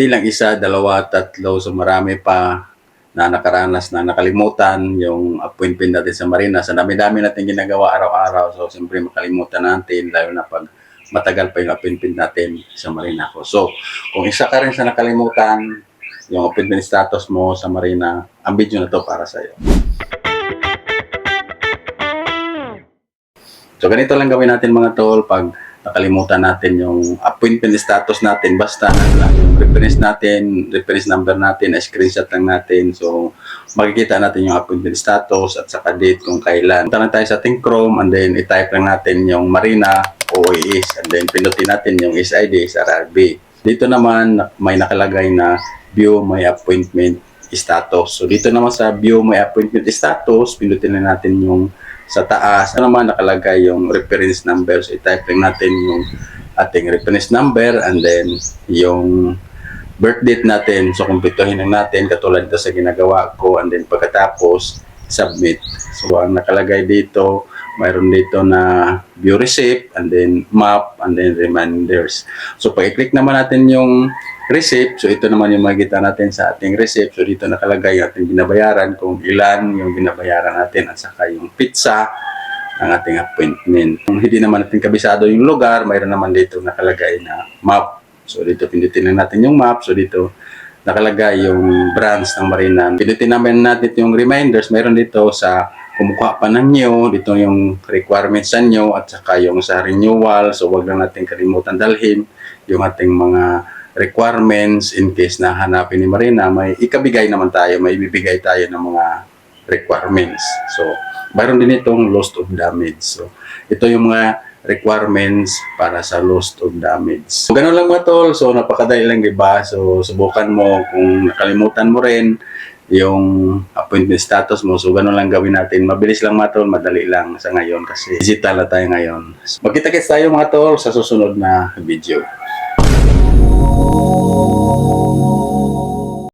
Hindi lang isa, dalawa, tatlo, so marami pa na nakaranas na nakalimutan yung appointment natin sa Marina. Sa dami-dami natin ginagawa araw-araw, so siyempre makalimutan natin, lalo na pag matagal pa yung appointment natin sa Marina ko. So, kung isa ka rin sa nakalimutan, yung appointment status mo sa Marina, ang video na to para sa iyo. So, ganito lang gawin natin mga tol pag nakalimutan natin yung appointment status natin. Basta lang yung reference natin, reference number natin, screenshot lang natin. So, makikita natin yung appointment status at saka date kung kailan. Punta lang tayo sa ating Chrome and then i-type lang natin yung Marina OAS and then pinutin natin yung SID, SRRB. Dito naman may nakalagay na view my appointment status. So, dito naman sa view my appointment status, pinutin lang natin yung sa taas, naman nakalagay yung reference number. So, i-type lang natin yung ating reference number and then yung birth date natin. So, kumpletuhin lang natin katulad ito sa ginagawa ko and then pagkatapos, submit. So, ang nakalagay dito, mayroon dito na view receipt and then map and then reminders. So, pag i-click naman natin yung receipt, so ito naman yung makikita natin sa ating receipt. So dito nakalagay yung ating binabayaran, kung ilan yung binabayaran natin at saka yung pizza ng ating appointment. Kung hindi naman natin kabisado yung lugar, mayroon naman dito nakalagay na map. So dito pindutin lang natin yung map. So dito nakalagay yung branch ng Marina. Pindutin naman natin yung reminders. Mayroon dito sa kumukuha pa ng new, dito yung requirements sa new at saka yung sa renewal. So wag lang natin kalimutan dalhin yung ating mga requirements in case na hanapin ni Marina, may ikabigay naman tayo, may ibibigay tayo ng mga requirements. So, mayroon din itong loss of damage. So, ito yung mga requirements para sa loss of damage. So, ganun lang mga tol. So, napakadali lang, diba? So, subukan mo kung nakalimutan mo rin yung appointment status mo. So, ganun lang gawin natin. Mabilis lang mga tol, madali lang sa ngayon kasi digital na tayo ngayon. So, magkita-kits tayo mga tol sa susunod na video.